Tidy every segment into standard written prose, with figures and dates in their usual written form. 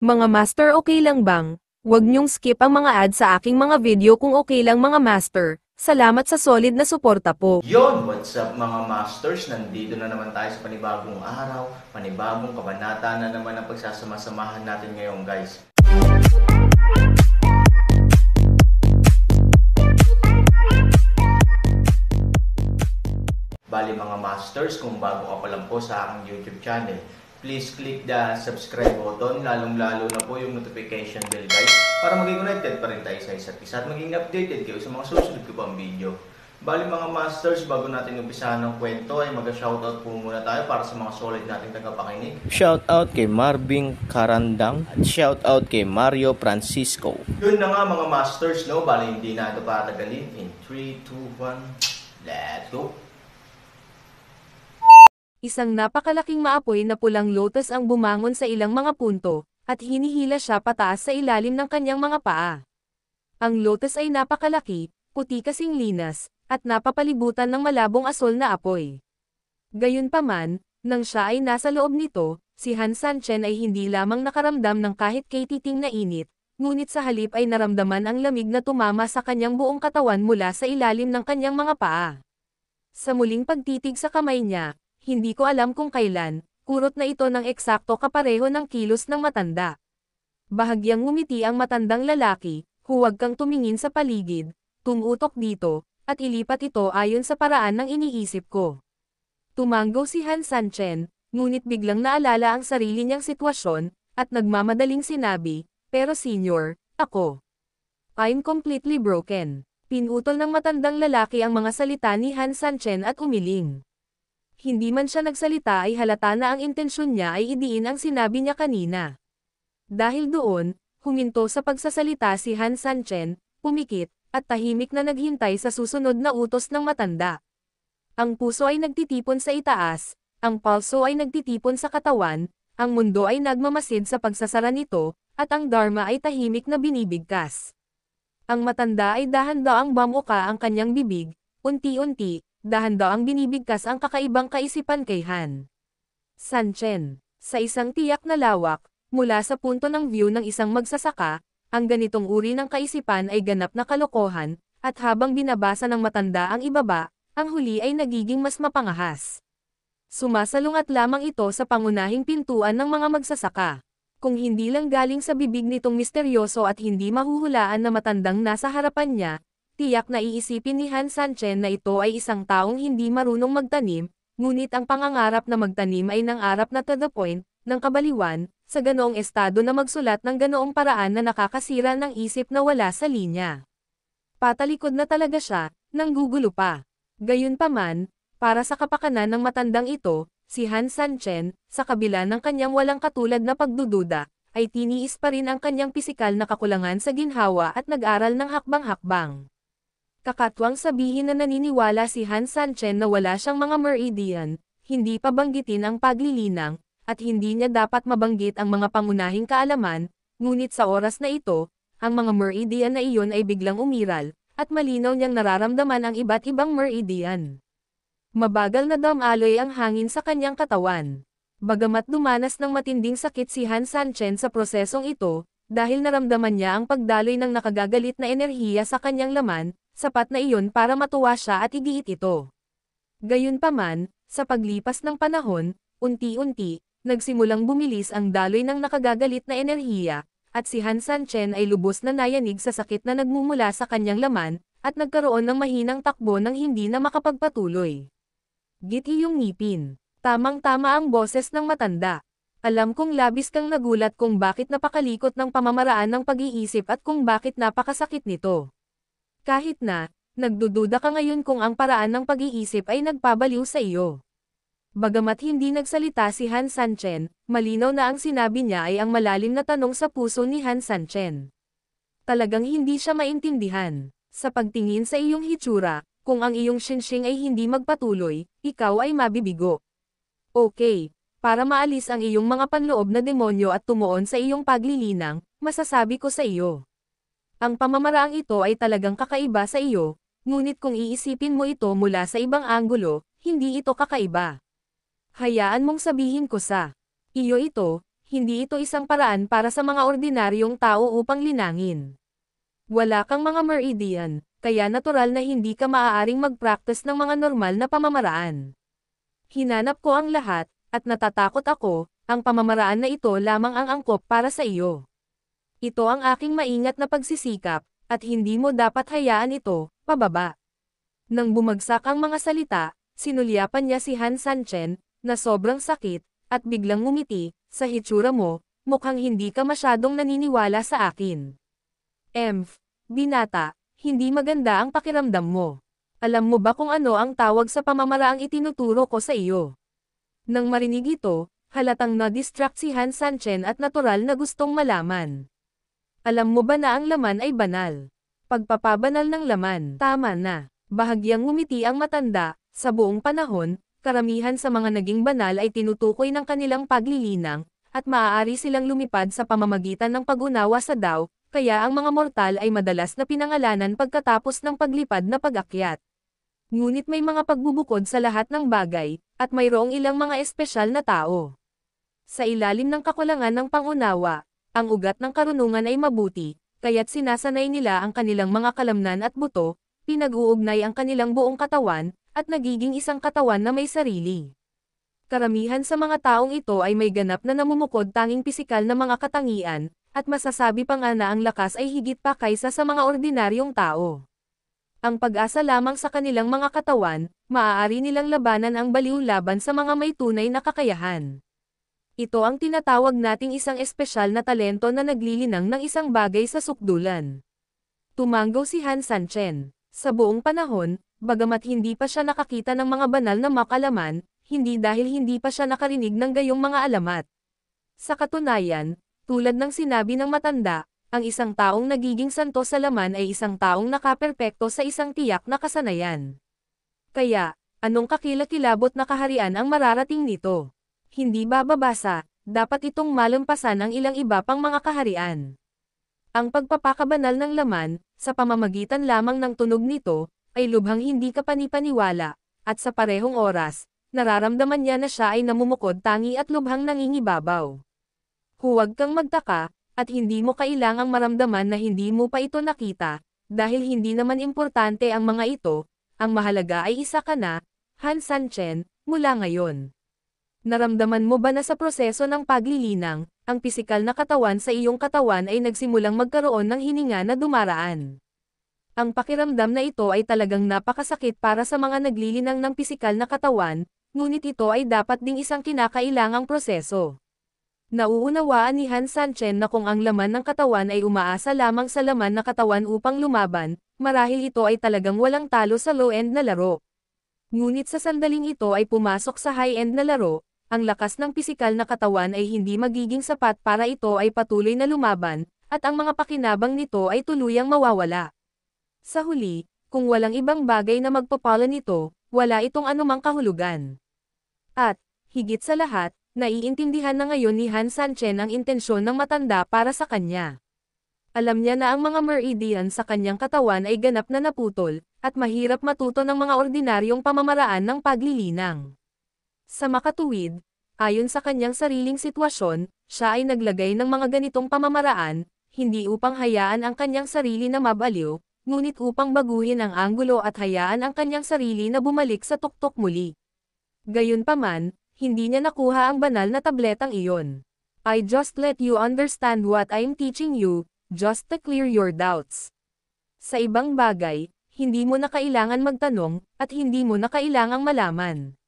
Mga master, okay lang bang? Huwag niyong skip ang mga ads sa aking mga video kung okay lang mga master. Salamat sa solid na suporta po. Yon, what's up mga masters? Nandito na naman tayo sa panibagong araw, panibagong kabanata na naman ang pagsasama-samahan natin ngayon, guys. Bali mga masters, kung bago ka pa lang po sa aking YouTube channel, please click the subscribe button, lalong-lalo na po yung notification bell, guys, para maging connected pa rin tayo sa isa't isa at maging updated kayo sa mga susunod ko pang video. Bali mga masters, bago natin umpisahan ng kwento ay mag-shoutout po muna tayo para sa mga solid nating tagapakinig. Shoutout kay Marvin Carandang at shoutout kay Mario Francisco. Yun na nga mga masters, no? Bali hindi na ito patagalin. In 3, 2, 1, let's go! Isang napakalaking maapoy na pulang lotus ang bumangon sa ilang mga punto, at hinihila siya pataas sa ilalim ng kanyang mga paa. Ang lotus ay napakalaki, puti kasing linas, at napapalibutan ng malabong asol na apoy. Gayunpaman, nang siya ay nasa loob nito, si Han Sanchen ay hindi lamang nakaramdam ng kahit katiting na init, ngunit sa halip ay naramdaman ang lamig na tumama sa kanyang buong katawan mula sa ilalim ng kanyang mga paa. Sa muling pagtitig sa kamay niya, hindi ko alam kung kailan, kurot na ito ng eksakto kapareho ng kilos ng matanda. Bahagyang ngumiti ang matandang lalaki, huwag kang tumingin sa paligid, tumutok dito, at ilipat ito ayon sa paraan ng iniisip ko. Tumanggo si Han Sanchen, ngunit biglang naalala ang sarili niyang sitwasyon, at nagmamadaling sinabi, pero senior, ako. I'm completely broken. Pinutol ng matandang lalaki ang mga salita ni Han Sanchen at umiling. Hindi man siya nagsalita ay halata na ang intensyon niya ay idiin ang sinabi niya kanina. Dahil doon, huminto sa pagsasalita si Han Sanchen, pumikit, at tahimik na naghintay sa susunod na utos ng matanda. Ang puso ay nagtitipon sa itaas, ang pulso ay nagtitipon sa katawan, ang mundo ay nagmamasid sa pagsasara nito, at ang dharma ay tahimik na binibigkas. Ang matanda ay dahan-daang bamuka ang kanyang bibig, unti-unti, dahan-daang binibigkas ang kakaibang kaisipan kay Han Sanchen. Sa isang tiyak na lawak, mula sa punto ng view ng isang magsasaka, ang ganitong uri ng kaisipan ay ganap na kalokohan, at habang binabasa ng matanda ang ibaba, ang huli ay nagiging mas mapangahas. Sumasalungat lamang ito sa pangunahing pintuan ng mga magsasaka. Kung hindi lang galing sa bibig nitong misteryoso at hindi mahuhulaan na matandang nasa harapan niya, tiyak na iisipin ni Han Sanchen na ito ay isang taong hindi marunong magtanim, ngunit ang pangangarap na magtanim ay nangarap na to the point, ng kabaliwan, sa ganoong estado na magsulat ng ganoong paraan na nakakasira ng isip na wala sa linya. Patalikod na talaga siya, nang gugulo pa. Gayunpaman, para sa kapakanan ng matandang ito, si Han Sanchen, sa kabila ng kanyang walang katulad na pagdududa, ay tiniis pa rin ang kanyang pisikal na kakulangan sa ginhawa at nag-aral ng hakbang-hakbang. Kakatwang sabihin na naniniwala si Han Sanchen na wala siyang mga meridian, hindi pa banggitin ang paglilinang, at hindi niya dapat mabanggit ang mga pangunahing kaalaman, ngunit sa oras na ito, ang mga meridian na iyon ay biglang umiral, at malinaw niyang nararamdaman ang iba't ibang meridian. Mabagal na damaloy ang hangin sa kanyang katawan. Bagamat dumanas ng matinding sakit si Han Sanchen sa prosesong ito, dahil naramdaman niya ang pagdaloy ng nakagagalit na enerhiya sa kanyang laman, sapat na iyon para matuwa siya at igiit ito. Gayunpaman, sa paglipas ng panahon, unti-unti, nagsimulang bumilis ang daloy ng nakagagalit na enerhiya, at si Han Sanchen ay lubos na nayanig sa sakit na nagmumula sa kanyang laman, at nagkaroon ng mahinang takbo nang hindi na makapagpatuloy. Git iyong ngipin. Tamang-tama ang boses ng matanda. Alam kong labis kang nagulat kung bakit napakalikot ng pamamaraan ng pag-iisip at kung bakit napakasakit nito. Kahit na, nagdududa ka ngayon kung ang paraan ng pag-iisip ay nagpabaliw sa iyo. Bagamat hindi nagsalita si Han Sanchen, malinaw na ang sinabi niya ay ang malalim na tanong sa puso ni Han Sanchen. Talagang hindi siya maintindihan. Sa pagtingin sa iyong hitsura, kung ang iyong shinshing ay hindi magpatuloy, ikaw ay mabibigo. Okay, para maalis ang iyong mga panloob na demonyo at tumuon sa iyong paglilinang, masasabi ko sa iyo. Ang pamamaraang ito ay talagang kakaiba sa iyo, ngunit kung iisipin mo ito mula sa ibang anggulo, hindi ito kakaiba. Hayaan mong sabihin ko sa iyo ito, hindi ito isang paraan para sa mga ordinaryong tao upang linangin. Wala kang mga meridian, kaya natural na hindi ka maaaring mag-practice ng mga normal na pamamaraan. Hinanap ko ang lahat, at natatakot ako, ang pamamaraan na ito lamang ang angkop para sa iyo. Ito ang aking maingat na pagsisikap, at hindi mo dapat hayaan ito, pababa. Nang bumagsak ang mga salita, sinulyapan niya si Han Sanchen, na sobrang sakit, at biglang ngumiti, sa hitsura mo, mukhang hindi ka masyadong naniniwala sa akin. Binata, hindi maganda ang pakiramdam mo. Alam mo ba kung ano ang tawag sa pamamaraang itinuturo ko sa iyo? Nang marinig ito, halatang na-distract si Han Sanchen at natural na gustong malaman. Alam mo ba na ang laman ay banal? Pagpapabanal ng laman, tama na. Bahagyang ngumiti ang matanda, sa buong panahon, karamihan sa mga naging banal ay tinutukoy ng kanilang paglilinang, at maaari silang lumipad sa pamamagitan ng pag-unawa sa Tao, kaya ang mga mortal ay madalas na pinangalanan pagkatapos ng paglipad na pag-akyat. Ngunit may mga pagbubukod sa lahat ng bagay, at mayroong ilang mga espesyal na tao. Sa ilalim ng kakulangan ng pangunawa, ang ugat ng karunungan ay mabuti, kaya't sinasanay nila ang kanilang mga kalamnan at buto, pinag-uugnay ang kanilang buong katawan, at nagiging isang katawan na may sarili. Karamihan sa mga taong ito ay may ganap na namumukod tanging pisikal na mga katangian, at masasabi pa nga na ang lakas ay higit pa kaysa sa mga ordinaryong tao. Ang pag-asa lamang sa kanilang mga katawan, maaari nilang labanan ang baliw laban sa mga may tunay na kakayahan. Ito ang tinatawag nating isang espesyal na talento na naglilinang ng isang bagay sa sukdulan. Tumanggo si Han Sanchen. Sa buong panahon, bagamat hindi pa siya nakakita ng mga banal na makalaman, hindi dahil hindi pa siya nakarinig ng gayong mga alamat. Sa katunayan, tulad ng sinabi ng matanda, ang isang taong nagiging santo sa laman ay isang taong nakaperpekto sa isang tiyak na kasanayan. Kaya, anong kakilakilabot na kaharian ang mararating nito? Hindi bababasa, dapat itong malampasan ang ilang iba pang mga kaharian. Ang pagpapakabanal ng laman, sa pamamagitan lamang ng tunog nito, ay lubhang hindi kapanipaniwala, at sa parehong oras, nararamdaman niya na siya ay namumukod tangi at lubhang nangingibabaw. Huwag kang magtaka, at hindi mo kailangang maramdaman na hindi mo pa ito nakita, dahil hindi naman importante ang mga ito, ang mahalaga ay isa ka na, Han Sanchen, mula ngayon. Naramdaman mo ba na sa proseso ng paglilinang, ang pisikal na katawan sa iyong katawan ay nagsimulang magkaroon ng hininga na dumaraan? Ang pakiramdam na ito ay talagang napakasakit para sa mga naglilinang ng pisikal na katawan, ngunit ito ay dapat ding isang kinakailangang proseso. Nauunawaan ni Han Sanchen na kung ang laman ng katawan ay umaasa lamang sa laman na katawan upang lumaban, marahil ito ay talagang walang talo sa low-end na laro. Ngunit sa sandaling ito ay pumasok sa high-end na laro, ang lakas ng pisikal na katawan ay hindi magiging sapat para ito ay patuloy na lumaban, at ang mga pakinabang nito ay tuluyang mawawala. Sa huli, kung walang ibang bagay na magpapala nito, wala itong anumang kahulugan. At, higit sa lahat, naiintindihan na ngayon ni Han Sanchen ang intensyon ng matanda para sa kanya. Alam niya na ang mga meridian sa kanyang katawan ay ganap na naputol, at mahirap matuto ng mga ordinaryong pamamaraan ng paglilinang. Sa makatuwid, ayon sa kanyang sariling sitwasyon, siya ay naglagay ng mga ganitong pamamaraan, hindi upang hayaan ang kanyang sarili na mabaliw, ngunit upang baguhin ang anggulo at hayaan ang kanyang sarili na bumalik sa tuktok muli. Gayunpaman, hindi niya nakuha ang banal na tabletang iyon. I just let you understand what I'm teaching you, just to clear your doubts. Sa ibang bagay, hindi mo na kailangan magtanong, at hindi mo na kailangang malaman.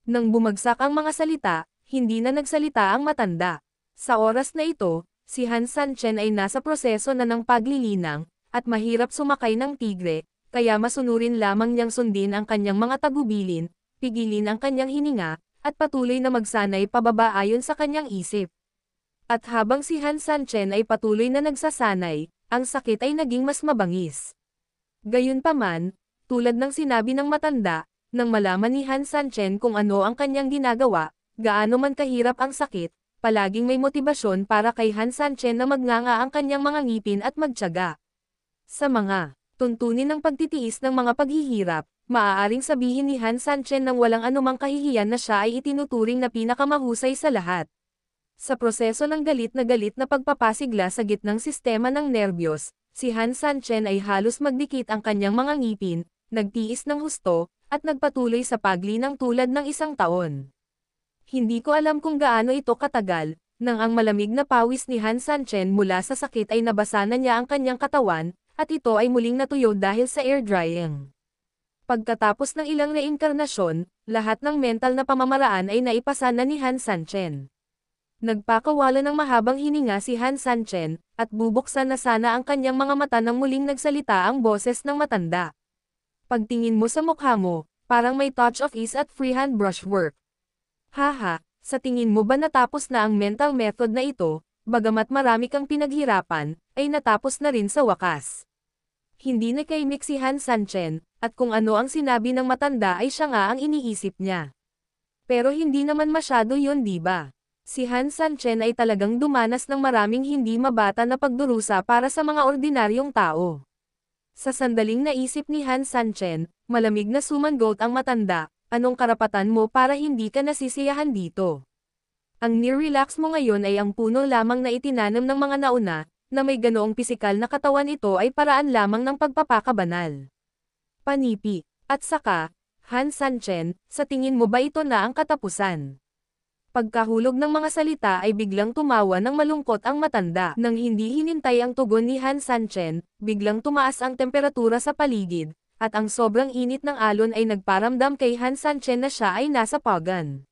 Nang bumagsak ang mga salita, hindi na nagsalita ang matanda. Sa oras na ito, si Han Sanchen ay nasa proseso na ng paglilinang, at mahirap sumakay ng tigre, kaya masunurin lamang niyang sundin ang kanyang mga tagubilin, pigilin ang kanyang hininga, at patuloy na magsanay pababa ayon sa kanyang isip. At habang si Han Sanchen ay patuloy na nagsasanay, ang sakit ay naging mas mabangis. Gayunpaman, tulad ng sinabi ng matanda, nang malaman ni Han Sanchen kung ano ang kanyang ginagawa, gaano man kahirap ang sakit, palaging may motibasyon para kay Han Sanchen na magnganga ang kanyang mga ngipin at magtiyaga. Sa mga tuntunin ng pagtitiis ng mga paghihirap, maaaring sabihin ni Han Sanchen nang walang anumang kahihiyan na siya ay itinuturing na pinakamahusay sa lahat. Sa proseso ng galit na pagpapasigla sa gitnang sistema ng nerbiyos, si Han Sanchen ay halos magdikit ang kanyang mga ngipin, nagtiis ng husto, at nagpatuloy sa paglinang tulad ng 1 taon. Hindi ko alam kung gaano ito katagal, nang ang malamig na pawis ni Han Sanchen mula sa sakit ay nabasa na niya ang kanyang katawan, at ito ay muling natuyo dahil sa air drying. Pagkatapos ng ilang reinkarnasyon, lahat ng mental na pamamaraan ay naipasa na ni Han Sanchen. Nagpakawala ng mahabang hininga si Han Sanchen, at bubuksan na sana ang kanyang mga mata nang muling nagsalita ang boses ng matanda. Pagtingin mo sa mukha mo, parang may touch of ease at freehand brushwork. Haha, sa tingin mo ba natapos na ang mental method na ito, bagamat marami kang pinaghirapan, ay natapos na rin sa wakas? Hindi nakaimik si Han Sanchen, at kung ano ang sinabi ng matanda ay siya nga ang iniisip niya. Pero hindi naman masyado yun, diba? Si Han Sanchen ay talagang dumanas ng maraming hindi mabata na pagdurusa para sa mga ordinaryong tao. Sa sandaling naisip ni Han Sanchen, malamig na sumangot ang matanda, anong karapatan mo para hindi ka nasisiyahan dito? Ang nirelax mo ngayon ay ang puno lamang na itinanam ng mga nauna, na may ganoong pisikal na katawan ito ay paraan lamang ng pagpapakabanal. Panipi, at saka, Han Sanchen, sa tingin mo ba ito na ang katapusan? Pagkahulog ng mga salita ay biglang tumawa ng malungkot ang matanda. Nang hindi hinintay ang tugon ni Han Sanchen, biglang tumaas ang temperatura sa paligid, at ang sobrang init ng alon ay nagparamdam kay Han Sanchen na siya ay nasa pagan.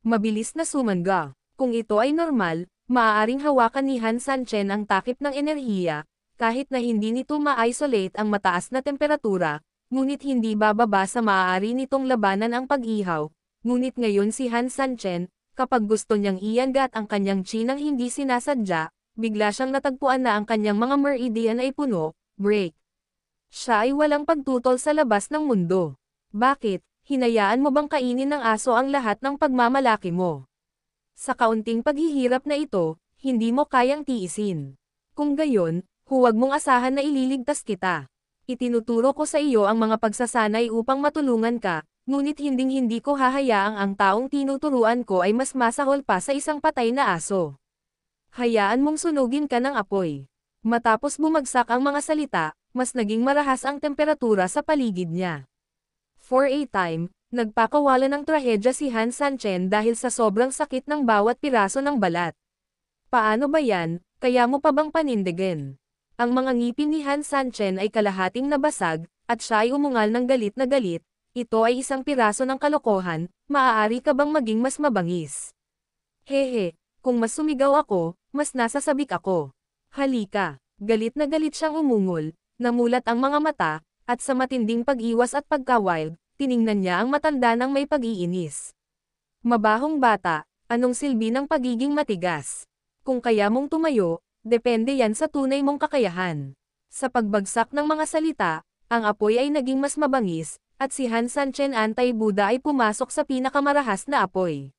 Mabilis na sumangga. Kung ito ay normal, maaaring hawakan ni Han Sanchen ang takip ng enerhiya, kahit na hindi nito ma-isolate ang mataas na temperatura, ngunit hindi bababa sa maaari nitong labanan ang pag-ihaw. Ngunit ngayon si Han Sanchen, kapag gusto niyang iangat ang kanyang chinang hindi sinasadya, bigla siyang natagpuan na ang kanyang mga meridian ay puno, break. Siya ay walang pagtutol sa labas ng mundo. Bakit? Hinayaan mo bang kainin ng aso ang lahat ng pagmamalaki mo? Sa kaunting paghihirap na ito, hindi mo kayang tiisin. Kung gayon, huwag mong asahan na ililigtas kita. Itinuturo ko sa iyo ang mga pagsasanay upang matulungan ka, ngunit hinding-hindi ko hahayaang ang taong tinuturuan ko ay mas masahol pa sa isang patay na aso. Hayaan mong sunugin ka ng apoy. Matapos bumagsak ang mga salita, mas naging marahas ang temperatura sa paligid niya. For a time, nagpakawala ng trahedya si Han Sanchen dahil sa sobrang sakit ng bawat piraso ng balat. Paano ba yan, kaya mo pa bang panindigan? Ang mga ngipin ni Han Sanchen ay kalahating nabasag, at siya ay umungal ng galit na galit. Ito ay isang piraso ng kalokohan, maaari ka bang maging mas mabangis? Hehe, kung mas sumigaw ako, mas nasasabik ako. Halika, galit na galit siyang umungol, namulat ang mga mata, at sa matinding pag-iwas at pagka-wild, tiningnan niya ang matanda ng may pag-iinis. Mabahong bata, anong silbi ng pagiging matigas? Kung kaya mong tumayo, depende yan sa tunay mong kakayahan. Sa pagbagsak ng mga salita, ang apoy ay naging mas mabangis, at si Han Sanchen anti-Buddha ay pumasok sa pinakamarahas na apoy.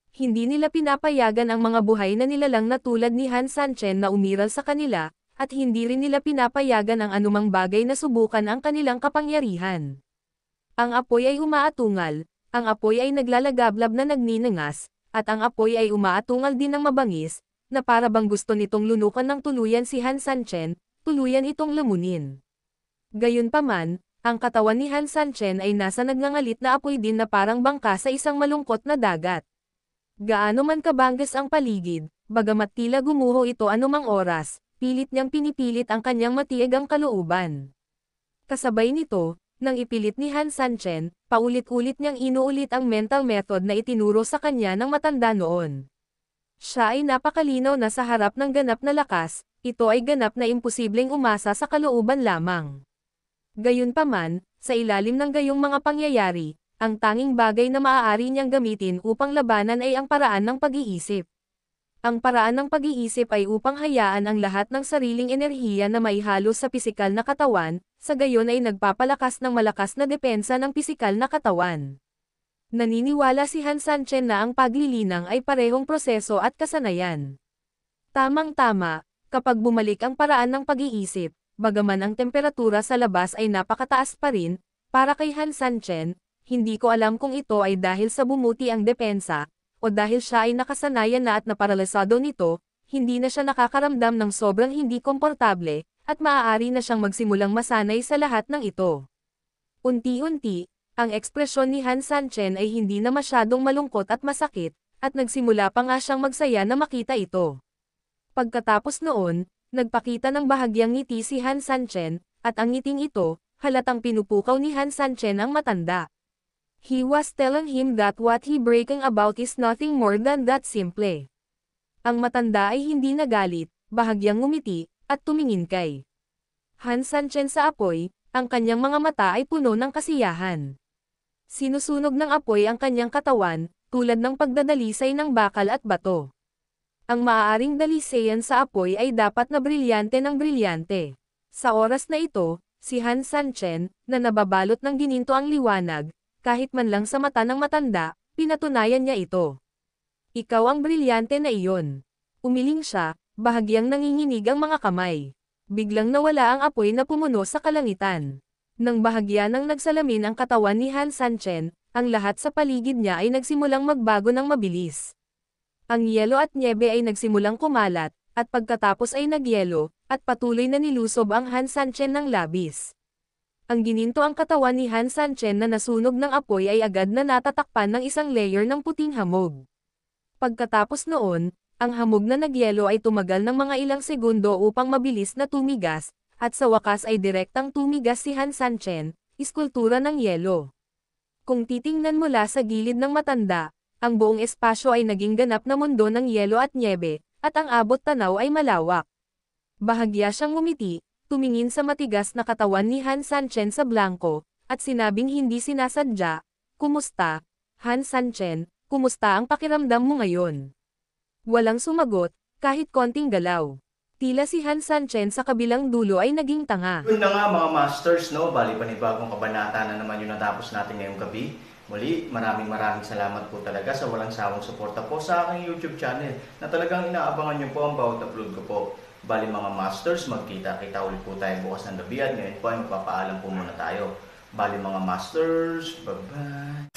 Hindi nila pinapayagan ang mga buhay na nilalang na tulad ni Han Sanchen na umiral sa kanila, at hindi rin nila pinapayagan ang anumang bagay na subukan ang kanilang kapangyarihan. Ang apoy ay umaatungal, ang apoy ay naglalagablab na nagninangas, at ang apoy ay umaatungal din ng mabangis, na para bang gusto nitong lunukan ng tuluyan si Han Sanchen, tuluyan itong lamunin. Gayunpaman, ang katawan ni Han Sanchen ay nasa nagngangalit na apoy din na parang bangka sa isang malungkot na dagat. Gaano man kabanggas ang paligid, bagamat tila gumuho ito anumang oras, pilit niyang pinipilit ang kanyang matiyagang kalooban. Kasabay nito, nang ipilit ni Han Sanchen, paulit-ulit niyang inuulit ang mental method na itinuro sa kanya ng matanda noon. Siya ay napakalinaw na sa harap ng ganap na lakas, ito ay ganap na imposibleng umasa sa kalooban lamang. Gayunpaman, sa ilalim ng gayong mga pangyayari, ang tanging bagay na maaari niyang gamitin upang labanan ay ang paraan ng pag-iisip. Ang paraan ng pag-iisip ay upang hayaan ang lahat ng sariling enerhiya na maihalo sa pisikal na katawan, sa gayon ay nagpapalakas ng malakas na depensa ng pisikal na katawan. Naniniwala si Han Sanchen na ang paglilinang ay parehong proseso at kasanayan. Tamang-tama, kapag bumalik ang paraan ng pag-iisip, bagaman ang temperatura sa labas ay napakataas pa rin, para kay Han Sanchen, hindi ko alam kung ito ay dahil sa bumuti ang depensa, o dahil siya ay nakasanayan na at naparalisado nito, hindi na siya nakakaramdam ng sobrang hindi komportable, at maaari na siyang magsimulang masanay sa lahat ng ito. Unti-unti, ang ekspresyon ni Han Sanchen ay hindi na masyadong malungkot at masakit, at nagsimula pa nga siyang magsaya na makita ito. Pagkatapos noon, nagpakita ng bahagyang ngiti si Han Sanchen, at ang ngiting ito, halatang pinupukaw ni Han Sanchen ang matanda. He was telling him that what he breaking about is nothing more than that simple. Ang matanda ay hindi nagalit, bahagyang ngumiti, at tumingin kay Han Sanchen sa apoy, ang kanyang mga mata ay puno ng kasiyahan. Sinusunog ng apoy ang kanyang katawan, tulad ng pagdadalisay ng bakal at bato. Ang maaaring dalisayan sa apoy ay dapat na brilyante ng brilyante. Sa oras na ito, si Han Sanchen, na nababalot ng gininto ang liwanag, kahit man lang sa mata ng matanda, pinatunayan niya ito. Ikaw ang brilyante na iyon. Umiling siya, bahagyang nanginginig ang mga kamay. Biglang nawala ang apoy na pumuno sa kalangitan. Nang bahagya nang nagsalamin ang katawan ni Han Sanchen, ang lahat sa paligid niya ay nagsimulang magbago ng mabilis. Ang yelo at nyebe ay nagsimulang kumalat, at pagkatapos ay nagyelo, at patuloy na nilusob ang Han Sanchen ng labis. Ang gininto ang katawan ni Han Sanchen na nasunog ng apoy ay agad na natatakpan ng isang layer ng puting hamog. Pagkatapos noon, ang hamog na nagyelo ay tumagal ng mga ilang segundo upang mabilis na tumigas, at sa wakas ay direktang tumigas si Han Sanchen, iskultura ng yelo. Kung titingnan mula sa gilid ng matanda, ang buong espasyo ay naging ganap na mundo ng yelo at nyebe, at ang abot tanaw ay malawak. Bahagya siyang ngumiti, tumingin sa matigas na katawan ni Han Sanchen sa blanko, at sinabing hindi sinasadya, "Kumusta, Han Sanchen, kumusta ang pakiramdam mo ngayon?" Walang sumagot, kahit konting galaw. Tila si Han Sanchen sa kabilang dulo ay naging tanga. Yun na nga mga masters, no? Bali panibagong kabanata na naman yung natapos natin ngayong gabi. Muli, maraming salamat po talaga sa walang sawang suporta po sa aking YouTube channel na talagang inaabangan nyo po ang bawat upload ko po. Bali mga masters, magkita-kita ulit po tayo bukas ng gabi at ngayon po ay magpapaalam po muna tayo. Bali mga masters, bye-bye!